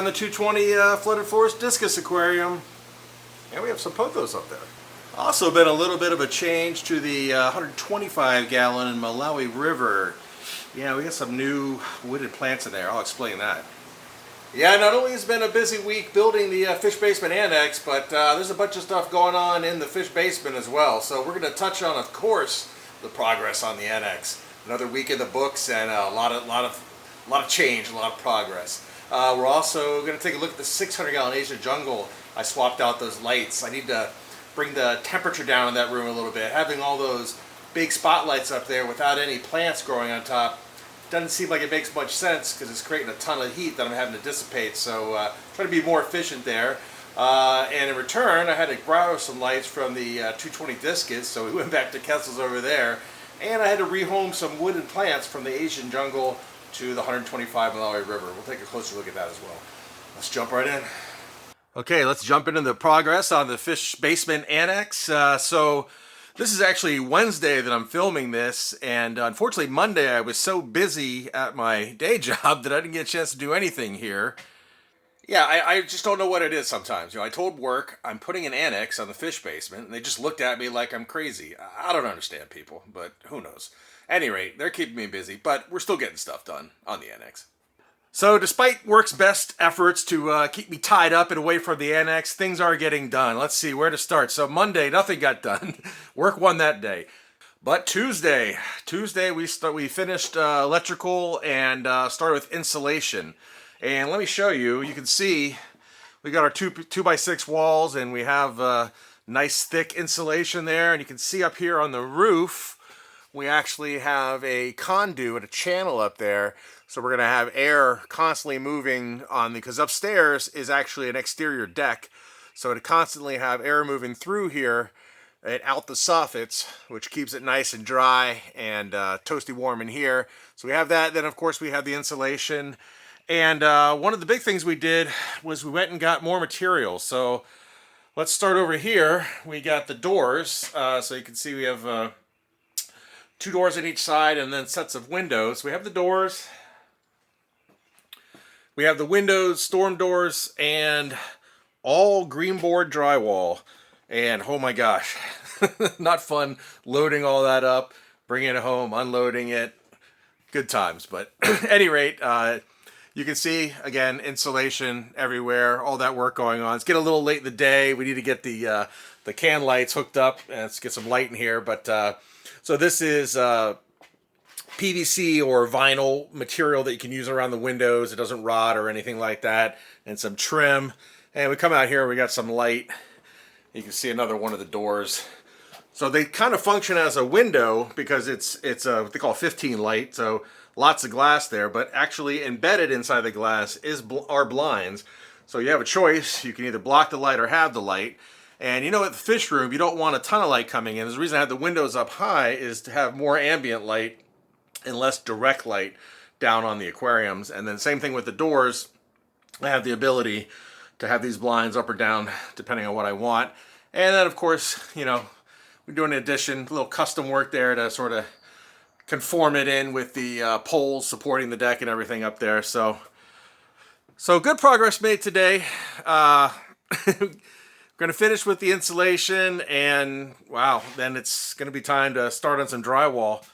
on the 220 flooded forest Discus Aquarium. And we have some pothos up there. Also been a little bit of a change to the 125 gallon Malawi River. Yeah, we got some new wooded plants in there. I'll explain that. Yeah, not only has it been a busy week building the fish basement annex, but there's a bunch of stuff going on in the fish basement as well. So we're going to touch on, of course, the progress on the annex. Another week in the books and a lot of change, a lot of progress. We're also going to take a look at the 600-gallon Asian Jungle. I swapped out those lights. I need to bring the temperature down in that room a little bit. Having all those big spotlights up there without any plants growing on top doesn't seem like it makes much sense because it's creating a ton of heat that I'm having to dissipate. So trying to be more efficient there. And in return, I had to borrow some lights from the 220 Discus, so we went back to Kessel's over there. And I had to rehome some wooded plants from the Asian Jungle to the 125 Malawi River. We'll take a closer look at that as well. Let's jump right in. Okay, let's jump into the progress on the fish basement annex. So this is actually Wednesday that I'm filming this, and unfortunately Monday I was so busy at my day job that I didn't get a chance to do anything here. Yeah, I just don't know what it is sometimes. You know, I told work I'm putting an annex on the fish basement, and they just looked at me like I'm crazy. I don't understand people, but who knows. At any rate, they're keeping me busy, but we're still getting stuff done on the annex. So despite work's best efforts to keep me tied up and away from the annex, things are getting done. Let's see where to start. So Monday, nothing got done. Work won that day. But Tuesday we finished electrical and started with insulation. And let me show you. You can see we got our 2x6 walls, and we have nice thick insulation there. And you can see up here on the roof, we actually have a conduit, a channel up there. So we're going to have air constantly moving on because upstairs is actually an exterior deck. So to constantly have air moving through here and out the soffits, which keeps it nice and dry and toasty warm in here. So we have that. Then, of course, we have the insulation. And one of the big things we did was we went and got more material. So let's start over here. We got the doors. So you can see we have 2 doors on each side and then sets of windows. We have the doors. We have the windows, storm doors, and all green board drywall. And oh my gosh, not fun loading all that up, bringing it home, unloading it. Good times. But at any rate, you can see, again, insulation everywhere, all that work going on. It's getting a little late in the day. We need to get the can lights hooked up, and let's get some light in here. But so this is PVC or vinyl material that you can use around the windows. It doesn't rot or anything like that. And some trim. And we come out here, we got some light. You can see another one of the doors. So they kind of function as a window because it's what they call 15 light. So lots of glass there, but actually embedded inside the glass are blinds. So you have a choice. You can either block the light or have the light. And you know, at the fish room, you don't want a ton of light coming in. The reason I have the windows up high is to have more ambient light and less direct light down on the aquariums. And then same thing with the doors. I have the ability to have these blinds up or down depending on what I want. And then, of course, you know, we're doing an addition, a little custom work there to sort of conform it in with the poles supporting the deck and everything up there. So good progress made today. We're going to finish with the insulation, and wow, then it's going to be time to start on some drywall.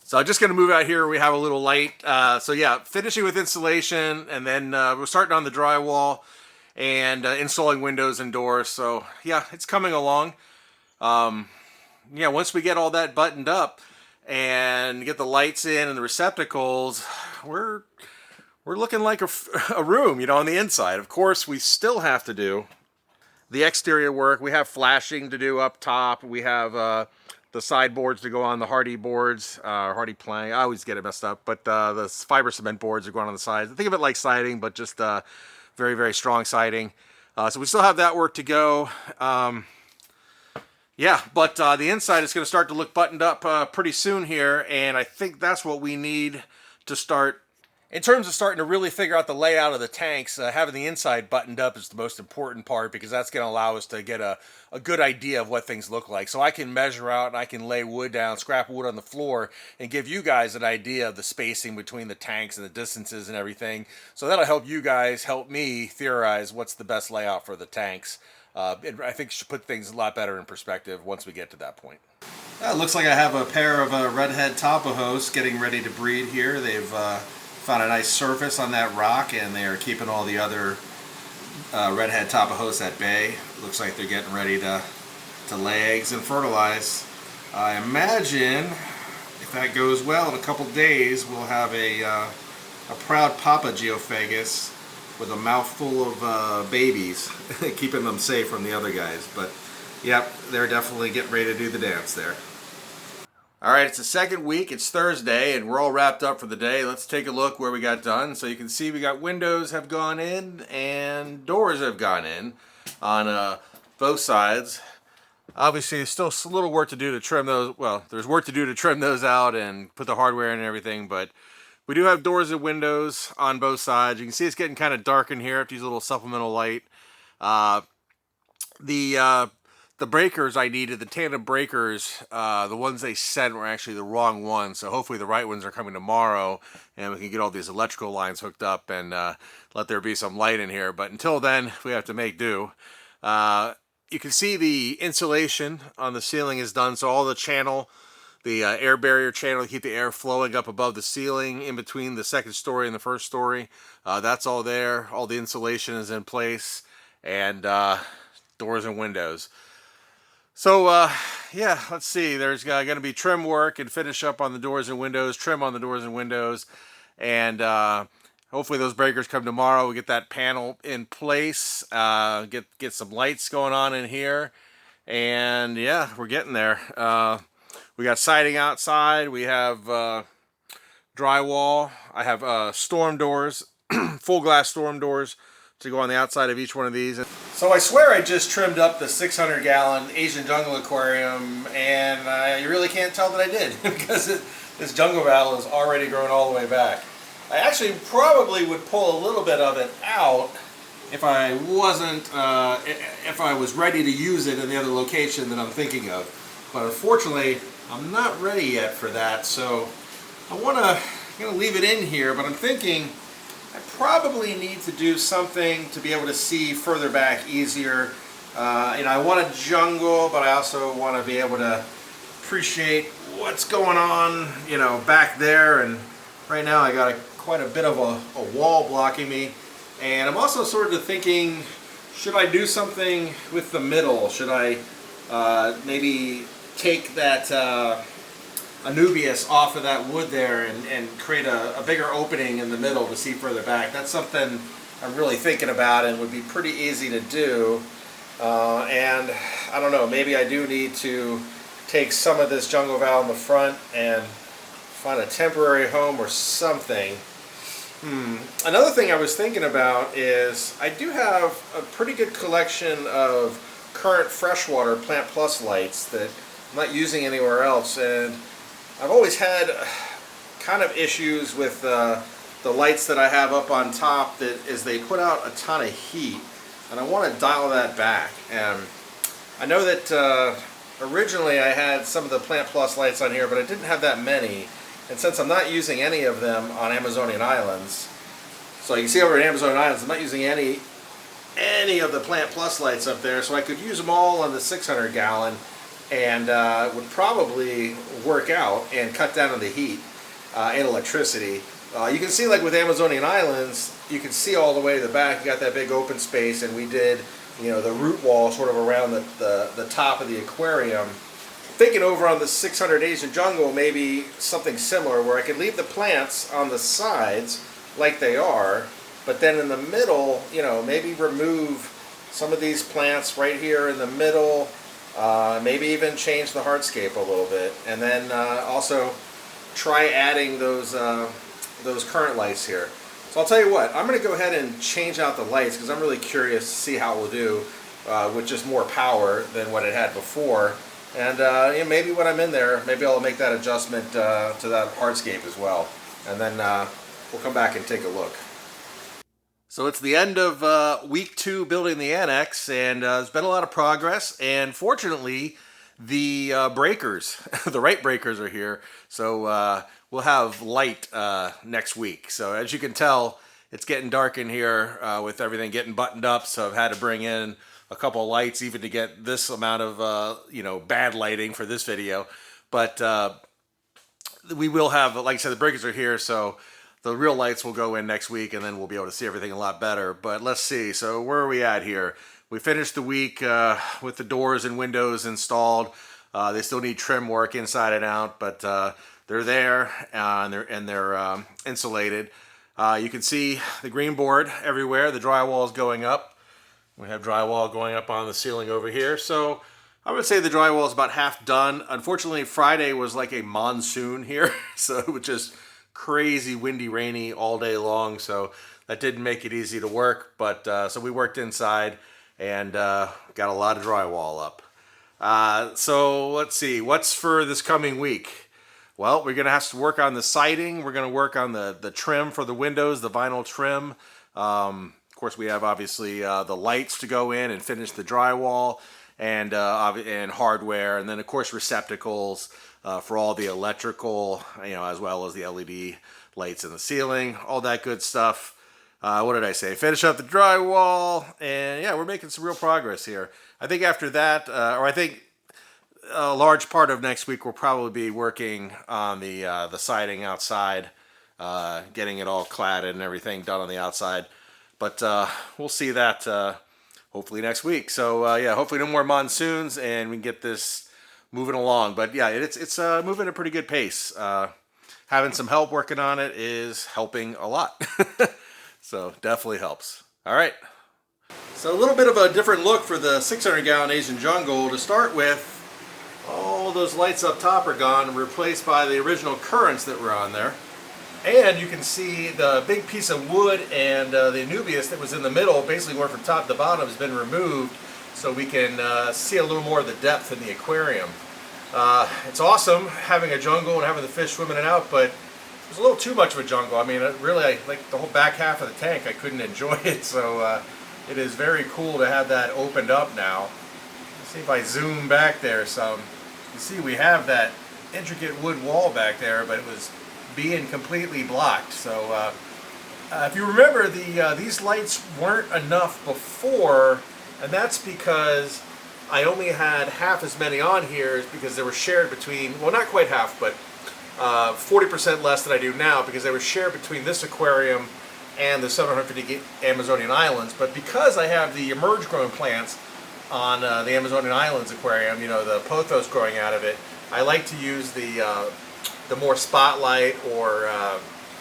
So I'm just going to move out here. We have a little light. So yeah, finishing with insulation, and then we're starting on the drywall and installing windows and doors. So yeah, it's coming along. Yeah, once we get all that buttoned up and get the lights in and the receptacles, we're looking like a room, you know, on the inside. Of course, we still have to do the exterior work. We have flashing to do up top. We have the sideboards to go on the hardy boards, hardy plank. I always get it messed up, but the fiber cement boards are going on the sides. Think of it like siding, but just very, very strong siding. So we still have that work to go. Yeah, but the inside is going to start to look buttoned up pretty soon here, and I think that's what we need to start In terms of starting to really figure out the layout of the tanks, having the inside buttoned up is the most important part, because that's going to allow us to get a good idea of what things look like. So I can measure out and I can lay wood down, scrap wood on the floor, and give you guys an idea of the spacing between the tanks and the distances and everything. So that'll help you guys help me theorize what's the best layout for the tanks. I think it should put things a lot better in perspective once we get to that point. It looks like I have a pair of redhead Tapajos getting ready to breed here. They've found a nice surface on that rock, and they are keeping all the other redhead Tapajos at bay. Looks like they're getting ready to lay eggs and fertilize. I imagine if that goes well, in a couple days we'll have a proud Papa Geophagus with a mouthful of babies, keeping them safe from the other guys. But yep, they're definitely getting ready to do the dance there. All right, it's the second week, it's Thursday, and we're all wrapped up for the day. Let's take a look where we got done. So you can see we got windows have gone in and doors have gone in on both sides. Obviously, there's still a little work to do to trim those. Well, there's work to do to trim those out and put the hardware in and everything, but we do have doors and windows on both sides. You can see it's getting kind of dark in here after these little supplemental light. The breakers I needed, the tandem breakers, the ones they sent were actually the wrong ones. So hopefully the right ones are coming tomorrow, and we can get all these electrical lines hooked up and let there be some light in here. But until then, we have to make do. You can see the insulation on the ceiling is done. So all the channel, the air barrier channel to keep the air flowing up above the ceiling in between the second story and the first story, that's all there. All the insulation is in place, and doors and windows. So, yeah, let's see. There's going to be trim work and finish up on the doors and windows, trim on the doors and windows, and hopefully those breakers come tomorrow. We get that panel in place, get some lights going on in here, and yeah, we're getting there. We got siding outside. We have drywall. I have storm doors, full glass storm doors to go on the outside of each one of these. So I swear I just trimmed up the 600-gallon Asian Jungle Aquarium, and you really can't tell that I did because this jungle valve is already grown all the way back. I actually probably would pull a little bit of it out if I wasn't, if I was ready to use it in the other location that I'm thinking of. But unfortunately, I'm not ready yet for that, so I'm gonna leave it in here, but I'm thinking I probably need to do something to be able to see further back easier. I want a jungle, but I also want to be able to appreciate what's going on, back there. And right now I got quite a bit of a wall blocking me. And I'm also sort of thinking, should I do something with the middle? Should I maybe take that Anubias off of that wood there and create a bigger opening in the middle to see further back? That's something I'm really thinking about and would be pretty easy to do. And I don't know, maybe I do need to take some of this jungle valve in the front and find a temporary home or something. Another thing I was thinking about is I do have a pretty good collection of current freshwater Plant Plus lights that I'm not using anywhere else, and I've always had kind of issues with the lights that I have up on top, that is they put out a ton of heat, and I want to dial that back. And I know that originally I had some of the Plant Plus lights on here, but I didn't have that many, and since I'm not using any of them on Amazonian Islands, so you can see over at Amazonian Islands I'm not using any of the Plant Plus lights up there, so I could use them all on the 600 gallon and would probably work out and cut down on the heat and electricity. You can see, like with Amazonian Islands, you can see all the way to the back. You got that big open space, and we did, the root wall sort of around the top of the aquarium. Thinking over on the 600 Asian Jungle, maybe something similar where I could leave the plants on the sides like they are, but then in the middle, maybe remove some of these plants right here in the middle. Maybe even change the hardscape a little bit, and then also try adding those current lights here. So I'll tell you what, I'm going to go ahead and change out the lights because I'm really curious to see how it will do with just more power than what it had before. And maybe when I'm in there, maybe I'll make that adjustment to that hardscape as well. And then we'll come back and take a look. So it's the end of week 2 building the annex, and there's been a lot of progress, and fortunately the breakers, the right breakers are here, so we'll have light next week. So as you can tell, it's getting dark in here with everything getting buttoned up, so I've had to bring in a couple of lights even to get this amount of bad lighting for this video. But we will have, like I said, the breakers are here, so the real lights will go in next week, and then we'll be able to see everything a lot better. But let's see, so where are we at here? We finished the week with the doors and windows installed. They still need trim work inside and out, but they're there, and they're insulated. You can see the green board everywhere. The drywall is going up. We have drywall going up on the ceiling over here. So I would say the drywall is about half done. Unfortunately, Friday was like a monsoon here, so it was just crazy windy, rainy all day long. So that didn't make it easy to work. But so we worked inside and got a lot of drywall up. So let's see, what's for this coming week? Well, we're going to have to work on the siding. We're going to work on the trim for the windows, the vinyl trim. Of course, we have obviously the lights to go in and finish the drywall and hardware. And then, of course, receptacles for all the electrical, as well as the LED lights in the ceiling, all that good stuff. What did I say? Finish up the drywall. And yeah, we're making some real progress here. I think after that, or I think a large part of next week will probably be working on the siding outside, getting it all cladded and everything done on the outside. But we'll see that hopefully next week. So yeah, hopefully no more monsoons and we can get this moving along. But yeah, it's moving at a pretty good pace. Having some help working on it is helping a lot. So definitely helps. All right. So a little bit of a different look for the 600-gallon Asian Jungle. To start with, all those lights up top are gone and replaced by the original currents that were on there. And you can see the big piece of wood and the Anubias that was in the middle, basically went from top to bottom, has been removed, so we can see a little more of the depth in the aquarium. It's awesome having a jungle and having the fish swimming in and out, but it was a little too much of a jungle. I mean, really, like the whole back half of the tank, I couldn't enjoy it, so it is very cool to have that opened up now. Let's see if I zoom back there some. You see we have that intricate wood wall back there, but it was being completely blocked. So if you remember, these lights weren't enough before, and that's because I only had half as many on here because they were shared between, well, not quite half, but 40% less than I do now, because they were shared between this aquarium and the 750 Amazonian Islands. But because I have the emerge growing plants on the Amazonian Islands aquarium, the pothos growing out of it, I like to use the more spotlight or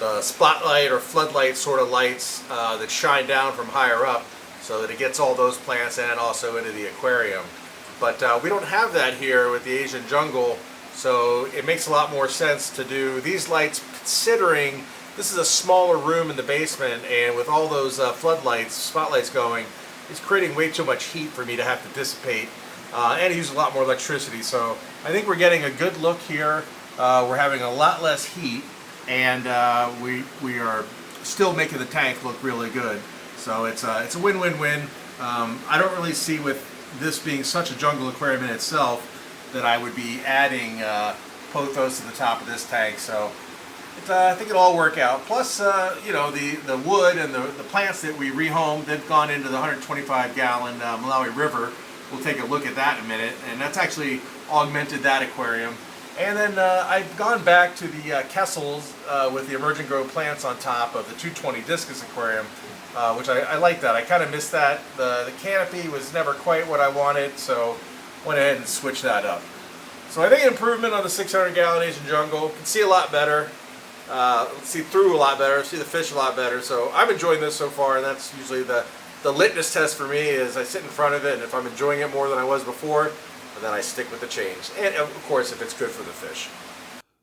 the spotlight or floodlight sort of lights that shine down from higher up, so that it gets all those plants and also into the aquarium. But we don't have that here with the Asian Jungle, so it makes a lot more sense to do these lights, considering this is a smaller room in the basement, and with all those floodlights, spotlights going, it's creating way too much heat for me to have to dissipate, and use a lot more electricity. So I think we're getting a good look here. We're having a lot less heat, and we are still making the tank look really good. So it's a win-win-win. I don't really see, with this being such a jungle aquarium in itself, that I would be adding pothos to the top of this tank. So I think it'll all work out. Plus, the wood and the plants that we rehomed, they've gone into the 125-gallon Malawi River. We'll take a look at that in a minute, and that's actually augmented that aquarium. And then I've gone back to the Kessels with the emerging grow plants on top of the 220 Discus Aquarium, which I like that. I kind of missed that. The canopy was never quite what I wanted, so went ahead and switched that up. So I think an improvement on the 600-gallon Asian Jungle. Can see a lot better, see through a lot better, see the fish a lot better. So I'm enjoying this so far, and that's usually the litmus test for me. Is I sit in front of it, and if I'm enjoying it more than I was before, then I stick with the change. And of course, if it's good for the fish.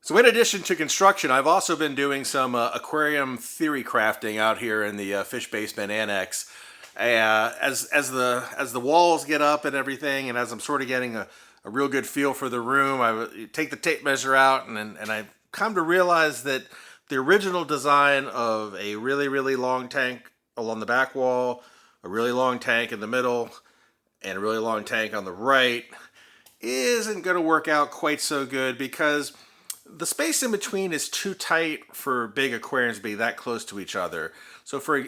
So in addition to construction, I've also been doing some aquarium theory crafting out here in the fish basement annex. As the walls get up and everything, and as I'm sort of getting a real good feel for the room, I take the tape measure out, and I've come to realize that the original design of a really, really long tank along the back wall, a really long tank in the middle, and a really long tank on the right isn't going to work out quite so good because the space in between is too tight for big aquariums to be that close to each other.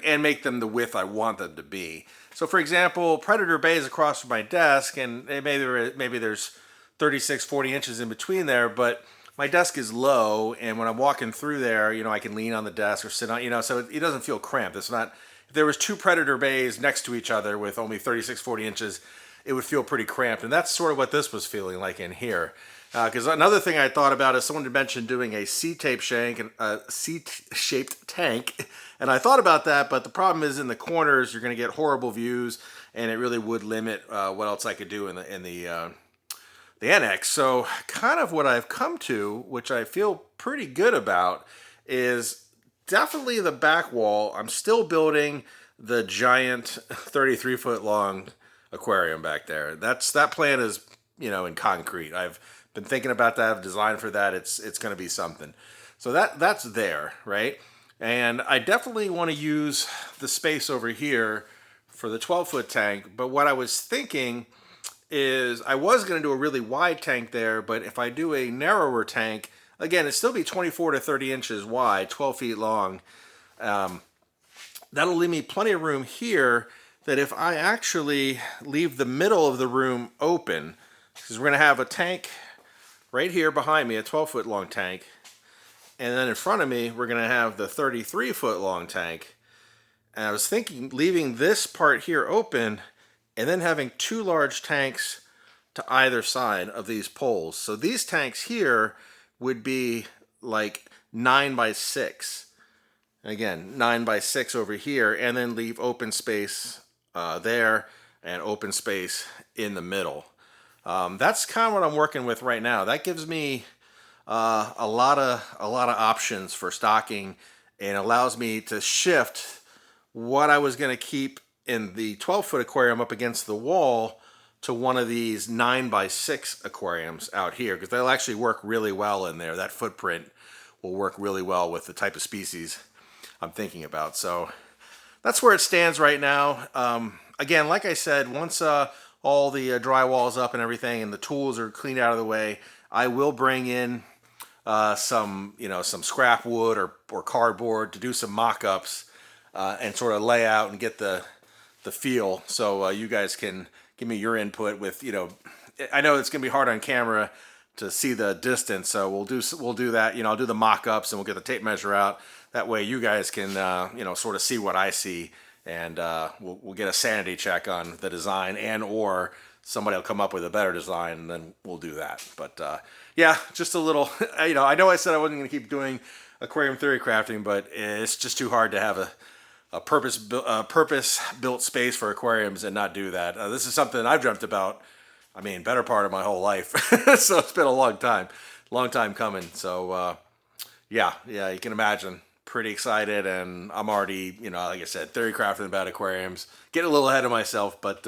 And make them the width I want them to be. So for example, Predator Bay is across from my desk, and maybe there's 36, 40 inches in between there, but my desk is low, and when I'm walking through there, I can lean on the desk or sit on, so it doesn't feel cramped. It's not, if there was two Predator Bays next to each other with only 36, 40 inches, it would feel pretty cramped, and that's sort of what this was feeling like in here. Because another thing I thought about is someone had mentioned doing a C-shaped tank, and I thought about that, but the problem is in the corners you're going to get horrible views, and it really would limit what else I could do in the Annex. So kind of what I've come to, which I feel pretty good about, is definitely the back wall. I'm still building the giant 33-foot long aquarium back there. That plan is in concrete. I've been thinking about that. I've designed for that. It's going to be something. So that's there, right? And I definitely want to use the space over here for the 12-foot tank. But what I was thinking is I was going to do a really wide tank there, but if I do a narrower tank, again, it'd still be 24 to 30 inches wide, 12 feet long. That'll leave me plenty of room here that if I actually leave the middle of the room open, because we're going to have a tank right here behind me, a 12-foot long tank, and then in front of me, we're going to have the 33-foot long tank. And I was thinking leaving this part here open and then having two large tanks to either side of these poles. So these tanks here would be like 9 by 6. Again, 9 by 6 over here, and then leave open space there and open space in the middle. That's kind of what I'm working with right now. That gives me a lot of options for stocking, and allows me to shift what I was going to keep in the 12-foot aquarium up against the wall to one of these 9 by 6 aquariums out here, because they'll actually work really well in there. That footprint will work really well with the type of species I'm thinking about. So that's where it stands right now. Again, like I said, once all the drywall's up and everything and the tools are cleaned out of the way, I will bring in some scrap wood or cardboard to do some mock-ups and sort of lay out and get the feel, so you guys can give me your input with, I know it's gonna be hard on camera to see the distance, so we'll do that. I'll do the mock-ups and we'll get the tape measure out. That way you guys can sort of see what I see, and we'll get a sanity check on the design, and or somebody will come up with a better design, and then we'll do that. But yeah, just a little, I know I said I wasn't going to keep doing aquarium theory crafting, but it's just too hard to have a purpose-built space for aquariums and not do that. This is something I've dreamt about, better part of my whole life. So it's been a long time coming. So yeah, you can imagine. Pretty excited, and I'm already, like I said, theory crafting about aquariums. Getting a little ahead of myself, but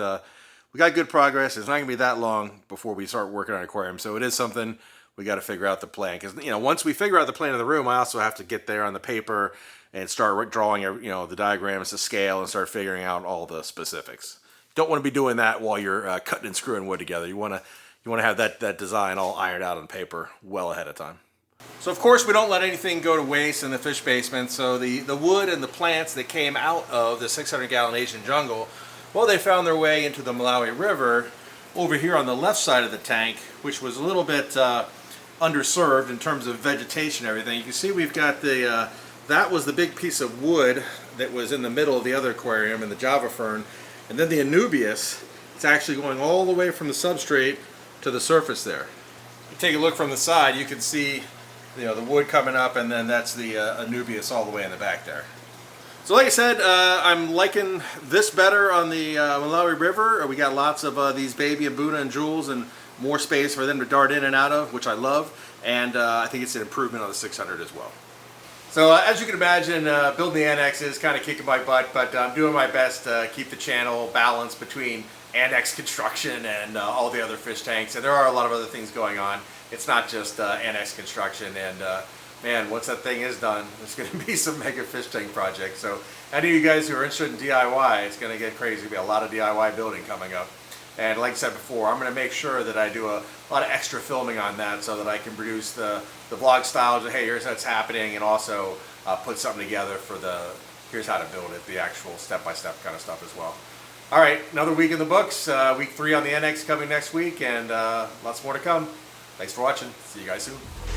we got good progress. It's not going to be that long before we start working on aquariums, so it is something we got to figure out the plan. Because once we figure out the plan of the room, I also have to get there on the paper and start drawing, the diagrams to scale and start figuring out all the specifics. Don't want to be doing that while you're cutting and screwing wood together. You want to have that design all ironed out on paper well ahead of time. So of course we don't let anything go to waste in the fish basement. So the wood and the plants that came out of the 600-gallon Asian Jungle, well, they found their way into the Malawi River over here on the left side of the tank, which was a little bit underserved in terms of vegetation and everything. You can see we've got that was the big piece of wood that was in the middle of the other aquarium, and the Java fern, and then the Anubias. It's actually going all the way from the substrate to the surface there. If you take a look from the side, you can see the wood coming up, and then that's the Anubias all the way in the back there. So like I said, I'm liking this better on the Malawi River. We got lots of these baby Abuna and jewels, and more space for them to dart in and out of, which I love, and I think it's an improvement on the 600 as well. So as you can imagine, building the Annex is kind of kicking my butt, but I'm doing my best to keep the channel balanced between Annex construction and all the other fish tanks, and there are a lot of other things going on. It's not just Annex construction, and man, once that thing is done, there's going to be some mega fish tank projects. So any of you guys who are interested in DIY, it's going to get crazy. There's going to be a lot of DIY building coming up. And like I said before, I'm going to make sure that I do a lot of extra filming on that so that I can produce the vlog styles of, hey, here's how it's happening, and also put something together for here's how to build it, the actual step-by-step kind of stuff as well. All right, another week in the books. Week 3 on the Annex coming next week, and lots more to come. Thanks for watching. See you guys soon.